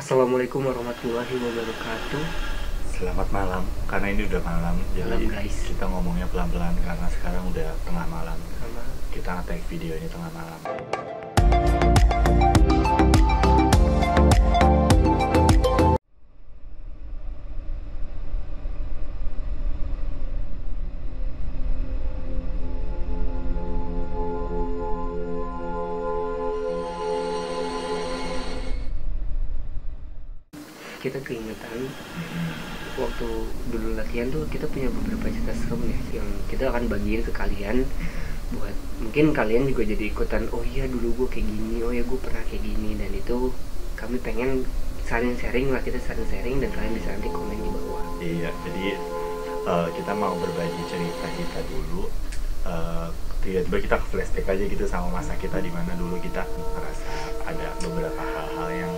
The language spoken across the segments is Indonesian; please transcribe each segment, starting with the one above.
Assalamualaikum warahmatullahi wabarakatuh. Selamat malam, karena ini udah malam. Jadi Malam, guys. kita ngomongnya pelan-pelan karena sekarang udah tengah malam. Sama Kita nge-tag video ini tengah malam. kita keingetan waktu dulu latihan tuh kita punya beberapa cerita serem ya yang kita akan bagiin ke kalian buat mungkin kalian juga jadi ikutan. Oh iya dulu gue kayak gini, oh ya gue pernah kayak gini, dan itu kami pengen saling sharing lah, kita saling sharing dan kalian bisa nanti komen di bawah. Iya, jadi kita mau berbagi cerita kita dulu. Tiba-tiba kita ke flashback aja gitu sama masa kita di mana dulu kita merasa ada beberapa hal-hal yang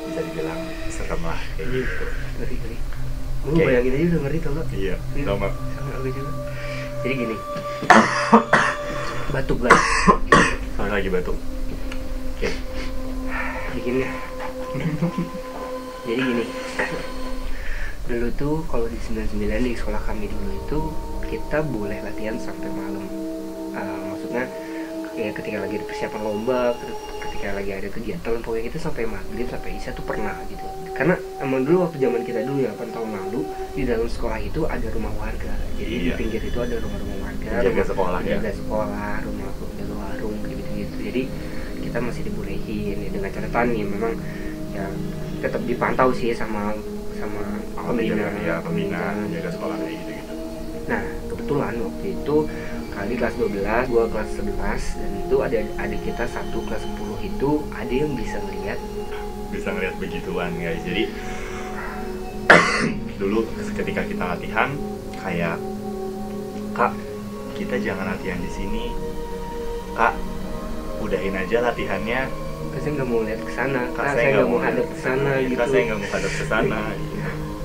bisa dibilang serem lah kayak gitu. Ngeri. Gue bayangin aja udah ngeri tau gak? Iya, sama aku juga. Jadi gini, batuk guys. Soalnya lagi batuk. Oke. Bikin ya. Jadi gini, dulu tuh kalau di 99 di sekolah kami dulu itu kita boleh latihan sampai malam. Maksudnya ya ketika lagi ada persiapan lomba, ketika lagi ada kegiatan, pokoknya kita sampai maghrib sampai isya tuh pernah gitu. Karena emang dulu waktu zaman kita dulu ya 8 tahun lalu di dalam sekolah itu ada rumah warga. Jadi di pinggir itu ada rumah-rumah warga, jaga sekolah ya. Jaga sekolah, rumah jaga warung gitu. Jadi kita masih dibolehin ya, dengan catatan nih memang ya tetap dipantau sih sama pembina jaga sekolah kayak gitu. Nah kebetulan waktu itu kali kelas 12, gua kelas 11, dan itu ada adik kita satu kelas 10 itu ada yang bisa ngeliat begituan guys. Jadi dulu ketika kita latihan kayak, "Kak, kita jangan latihan di sini. Kak, udahin aja latihannya. Kak, saya nggak mau lihat ke sana. Kak, saya nggak mau hadap ke sana gitu. Kak, saya nggak mau hadap ke sana."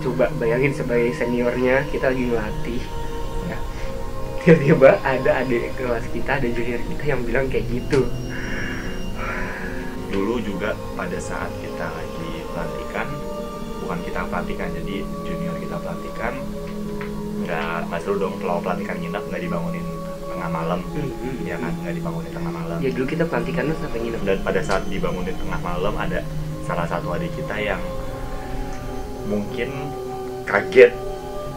Coba bayangin sebagai seniornya kita lagi ngelatih ya. Tiba-tiba ada adik kelas kita, ada junior kita yang bilang kayak gitu. Dulu juga pada saat kita lagi pelantikan, bukan kita pelantikan, jadi junior kita pelantikan, nggak seru dong kalau pelantikan nginep nggak dibangunin tengah malam. Ya kan, nggak dibangunin tengah malam. Ya dulu kita pelantikannya sampai nginep. Dan pada saat dibangunin tengah malam ada salah satu adik kita yang mungkin kaget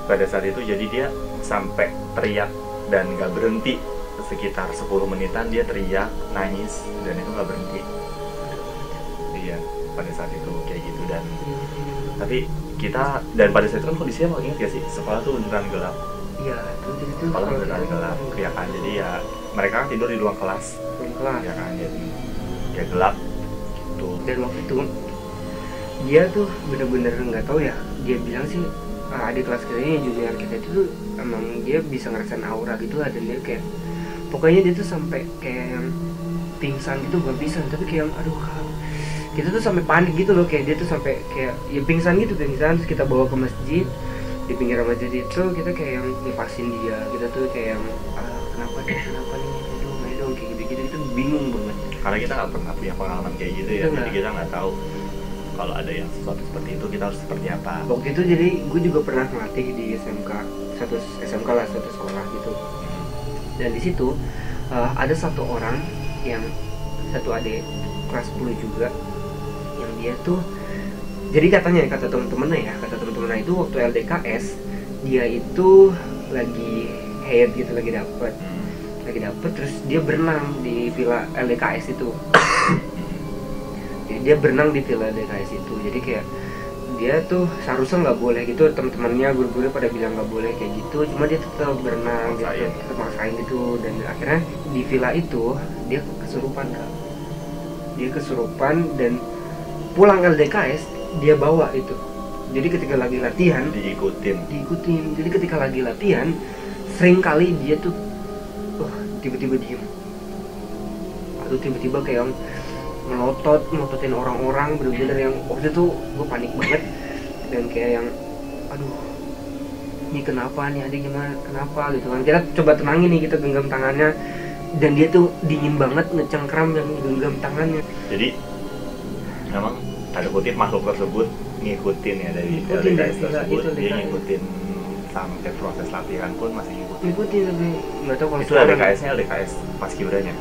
pada saat itu, jadi dia sampai teriak dan nggak berhenti sekitar 10 menitan. Dia teriak, nangis, dan itu nggak berhenti. Iya, pada saat itu kayak gitu. Dan tapi kita, dan pada saat itu kan kondisinya mau ingat ya sih, sekolah tuh beneran gelap. Iya, itu Sekolah beneran gelap, ya kan. Jadi ya mereka kan tidur di ruang kelas, ya kan, jadi ya gelap gitu. Dan waktu itu dia tuh bener-bener nggak tahu ya, dia bilang sih adik kelas kita ini, junior kita itu tuh emang dia bisa ngerasain aura gitu lah, dan dia kayak pokoknya dia tuh sampai kayak yang pingsan gitu, bukan pingsan tapi kayak aduh, kita tuh sampai panik gitu loh, kayak dia tuh sampai kayak ya pingsan terus kita bawa ke masjid. Di pinggir masjid itu kita kayak yang ngepasin dia, kita tuh kayak yang kenapa nih ayo dong kayak gitu kita bingung banget Karena kita nggak pernah punya pengalaman kayak gitu ya, jadi kita nggak tahu kalau ada yang sesuatu seperti itu kita harus seperti apa. Waktu itu jadi gue juga pernah melatih di SMK, satu sekolah gitu. Dan di situ ada satu orang yang satu adik kelas 10 juga, yang dia tuh jadi katanya, kata teman-temannya itu waktu LDKS dia itu lagi head gitu, lagi dapet terus dia berenang di villa LDKS itu. Jadi dia berenang di villa LDKS itu, jadi kayak dia tuh seharusnya nggak boleh gitu, teman-temannya guru-guru pada bilang nggak boleh kayak gitu, cuma dia tetap berenang gitu, tetap maksain gitu. Dan akhirnya di villa itu dia kesurupan dan pulang LDKS dia bawa itu. Jadi ketika lagi latihan diikutin. Jadi ketika lagi latihan sering kali dia tuh tiba-tiba diem, atau tiba-tiba kayak melototin orang-orang, bener-bener yang waktu itu gue panik banget. Dan kayak yang aduh, ini kenapa nih adik, gimana, kenapa gitu kan. Kita coba tenangin nih, kita genggam tangannya, dan dia tuh dingin banget, ngecengkram yang genggam tangannya. Jadi memang ada kutip makhluk tersebut ngikutin ya dari Ngikutin, LDKS iya, tersebut, itu dia LDKS. ngikutin sampai proses latihan pun masih ngikutin. Ngikutin tapi nggak tahu kalau Itu LDKS-nya LDKS Paskibranya.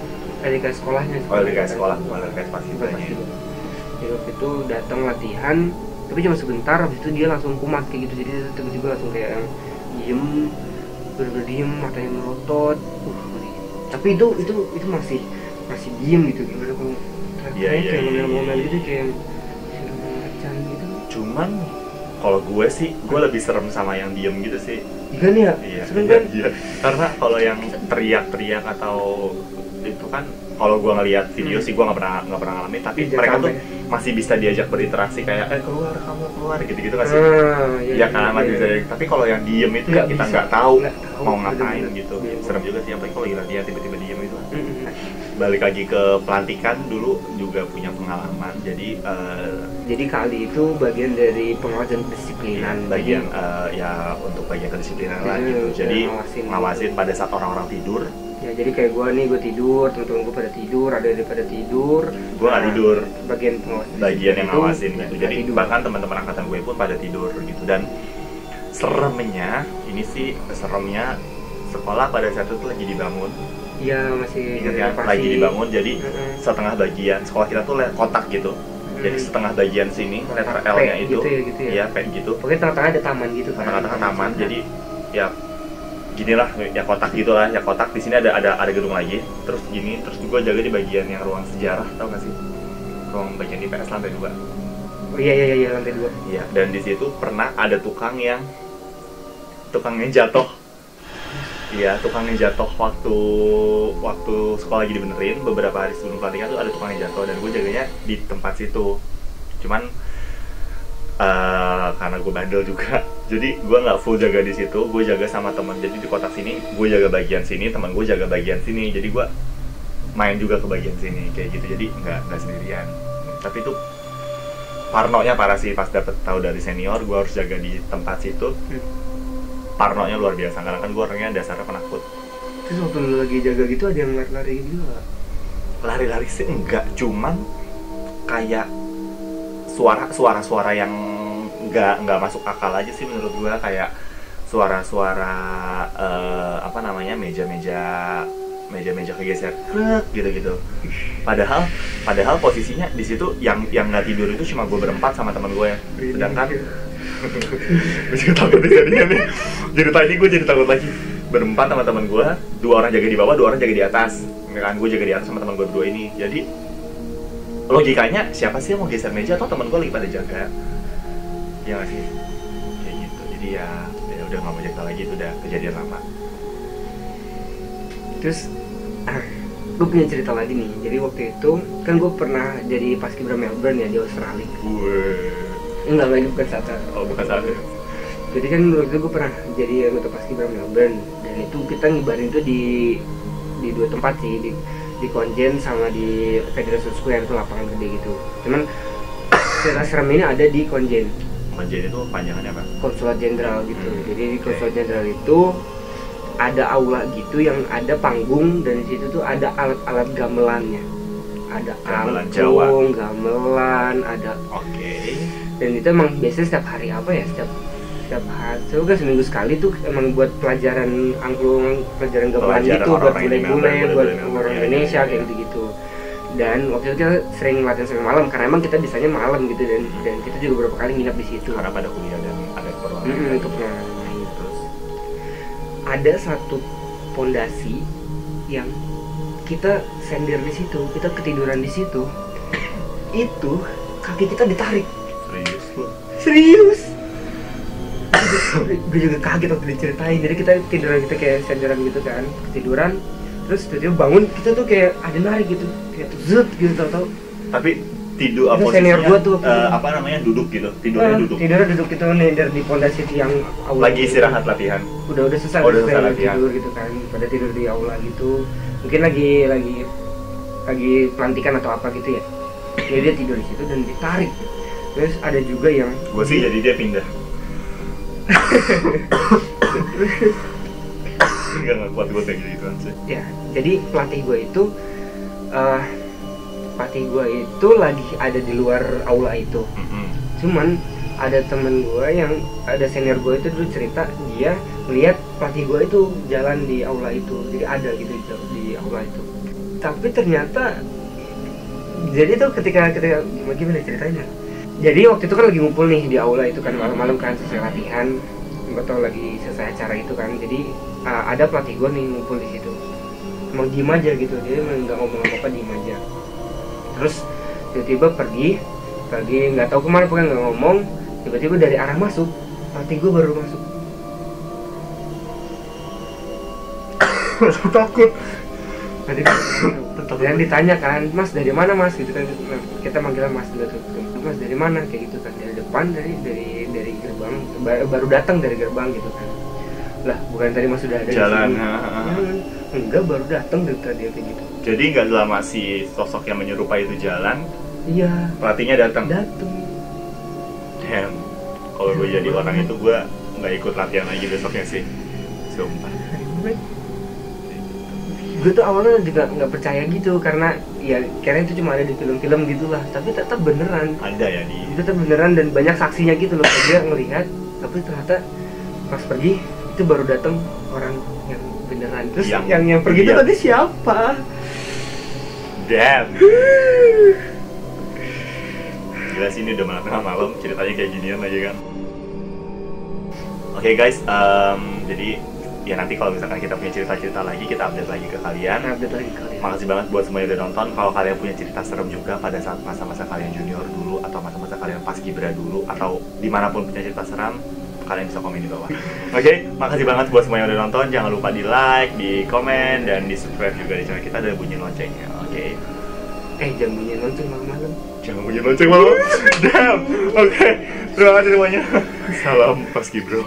LDKS sekolahnya. Oh, LDKS sekolah, bukan LDKS Paskibranya. Jadi waktu itu datang latihan, tapi cuma sebentar. Habis itu dia langsung kumat kayak gitu. Jadi tiba-tiba langsung kayak yang diem, bener-bener diem, matanya melotot. Tapi itu masih diem gitu. Gimana kalau Iya, kayak iya. ngomel-ngomel gitu kayak macan gitu. Cuman kalau gue sih, gue lebih serem sama yang diem gitu sih. Iya kan ya? Iya, Serem iya, kan? iya. Karena kalau yang teriak-teriak atau itu kan, kalau gue ngelihat video sih gue nggak pernah ngalamin, tapi Iya, mereka sampai. tuh masih bisa diajak berinteraksi kayak keluar, kamu keluar gitu-gitu kan sih. Iya, Ya kan masih bisa. Tapi kalau yang diem itu Nggak kita bisa. nggak tahu Nggak tahu, mau ngapain bener-bener. gitu. Iya. Serem juga sih, apalagi kalau lagi latihan tiba-tiba diem itu. Mm-mm. Balik lagi ke pelantikan, dulu juga punya pengalaman. Jadi Jadi kali itu bagian dari pengawasan kedisiplinan. bagian ya untuk bagian kedisiplinan lah Iya, gitu. Jadi ngawasin. ngawasin pada saat orang-orang tidur, Ya jadi kayak gue tidur, temen-temen gue pada tidur, ada yang pada tidur. gue nggak tidur. Bagian pengawas. Bagian yang itu ngawasin gitu. nggak Jadi tidur. bahkan teman-teman angkatan gue pun pada tidur gitu. Dan seremnya ini sih, seremnya sekolah pada saat itu lagi dibangun. Iya masih. Ingat ya, renovasi. lagi dibangun. Jadi Mm-mm. setengah bagian sekolah kita tuh kotak gitu. Jadi setengah bagian sini letter P L-nya itu, gitu ya. iya P gitu. Pokoknya tengah-tengah ada taman gitu kan. Tengah-tengah taman. Jadi ya ginilah ya, kotak gitulah ya, kotak di sini ada gedung lagi, terus gini, terus gue jaga di bagian yang ruang sejarah, tau gak sih, ruang bagian IPS lantai 2. Oh iya lantai 2. Iya, dan di situ pernah ada tukangnya jatuh. Iya, tukangnya jatuh waktu sekolah lagi dibenerin. Beberapa hari sebelum pelatihan tuh ada tukangnya jatuh, dan gue jaganya di tempat situ. Cuman karena gue bandel juga, jadi gue nggak full jaga di situ. Gue jaga sama teman. Jadi di kotak sini gue jaga bagian sini, teman gue jaga bagian sini. Jadi gue main juga ke bagian sini kayak gitu. Jadi nggak sendirian. Tapi itu parnonya parah sih pas dapet tahu dari senior gue harus jaga di tempat situ. Parnonya luar biasa, karena kan gue orangnya dasarnya penakut. Terus waktu lu lagi jaga gitu ada yang lari-lari gitu nggak? Lari-lari sih enggak, cuman kayak suara-suara yang nggak masuk akal aja sih menurut gue. Kayak suara-suara apa namanya, meja kegeser krek gitu. Padahal posisinya di situ yang nggak tidur itu cuma gue berempat sama teman gue. Sedangkan gue juga takut jadinya nih. Jadi gue jadi takut lagi. Berempat sama teman gue, 2 orang jaga di bawah, 2 orang jaga di atas. Kan gue jaga di atas sama teman gue berdua ini. Jadi logikanya siapa sih yang mau geser meja, atau teman gue lagi pada jaga? Ya nggak sih, kayak gitu. Jadi ya udah nggak mau cerita lagi, itu udah kejadian lama. Terus gue punya cerita lagi nih. Jadi waktu itu kan gue pernah jadi paskibra Melbourne ya di Australia. Enggak lagi bukan saat. Oh, bukan saat itu. Jadi kan waktu itu gue pernah jadi anggota paskibra Melbourne, dan itu kita ngibarin itu di 2 tempat sih, di Konjen sama di Federation Square, itu lapangan gede gitu. Cuman cerita serem ini ada di Konjen. Konjen itu panjangannya apa? Konsulat Jenderal gitu. Jadi di Konsulat Jenderal itu ada aula gitu yang ada panggung, dan di situ tuh ada alat-alat gamelannya. Ada Gamelan angklung, gamelan, ada. Oke. Dan itu emang biasanya setiap hari apa ya? Setiap hari, kan seminggu sekali tuh emang buat pelajaran angklung, pelajaran gamelan gitu, buat bule-bule, buat orang Indonesia kayak gitu-gitu. Dan waktu itu kita sering latihan sampai malam, karena emang kita bisanya malam gitu, dan kita juga beberapa kali nginap di situ. Karena pada kuliah dan ada keperluan. Untuknya. Terus ada satu pondasi yang kita sender di situ, kita ketiduran di situ. Itu kaki kita ditarik. Serius lu? Serius. Gue juga kaget waktu diceritain. Jadi kita tiduran, kita kayak senderan gitu kan, ketiduran. Terus tiba-tiba bangun, kita tuh kayak ada narik gitu, kayak zut gitu, tau. Tapi tidur Itu senior posisinya gua tuh. apa namanya, duduk gitu, tidurnya duduk. Tidurnya duduk gitu, nender di pondasi yang aula. Lagi istirahat latihan. Udah selesai, Udah selesai latihan. tidur gitu kan, pada tidur di aula gitu. Mungkin lagi pelantikan atau apa gitu ya. Jadi dia tidur di situ dan ditarik. Terus ada juga yang Gue sih jadi dia pindah. Enggak kuat gue kayak gitu sih. ya, jadi pelatih gue itu pas patih gue itu lagi ada di luar aula itu. Cuman ada temen gue yang ada senior gue itu dulu cerita dia lihat patih gue itu jalan di aula itu, jadi ada gitu di aula itu. Tapi ternyata jadi tuh ketika gimana ceritanya? Jadi waktu itu kan lagi ngumpul nih di aula itu kan malam-malam kan selesai latihan, nggak tahu lagi selesai acara itu kan. Jadi ada pelatih gue nih ngumpul di situ. Emang diem aja gitu, dia emang nggak ngomong apa-apa, diem aja. Terus tiba-tiba pergi nggak tahu kemana, pokoknya nggak ngomong. Tiba-tiba dari arah masuk, pelatih gue baru masuk. Takut. Nanti dan ditanya kan, Mas dari mana Mas gitu kan, kita manggil Mas dulu tuh. Mas dari mana kayak gitu kan, dari depan, dari gerbang, baru datang dari gerbang gitu kan. Lah bukan tadi Mas sudah ada jalan di sini? Enggak, baru datang dari tadi kayak gitu. Jadi nggak lama si sosok yang menyerupai itu jalan, iya, pelatihnya datang. Damn, kalau gue jadi orang itu gue nggak ikut latihan lagi besoknya sih, sumpah. Gue tuh awalnya juga nggak percaya gitu karena ya karena itu cuma ada di film-film gitulah, tapi tetap beneran Ada ya di tetap beneran dan banyak saksinya gitu loh. Dia ngelihat, tapi ternyata pas pergi itu baru datang orang yang beneran. Terus yang pergi itu tadi siapa? Damn. Gila sih, ini udah malam ceritanya kayak ginian aja kan. Oke guys, jadi ya nanti kalau misalkan kita punya cerita-cerita lagi, kita update lagi ke kalian. Makasih banget buat semua yang udah nonton. Kalau kalian punya cerita serem juga pada saat masa-masa kalian junior dulu, atau masa-masa kalian pas Gibra dulu, atau dimanapun punya cerita seram, kalian bisa komen di bawah. Oke, makasih banget buat semua yang udah nonton. Jangan lupa di like, di komen, dan di subscribe juga di channel kita, dan bunyi loncengnya. Oke. Jangan bunyi lonceng malam-malam. Jangan bunyi lonceng malam. Damn. Oke. Terima kasih semuanya. Salam pas Gibra.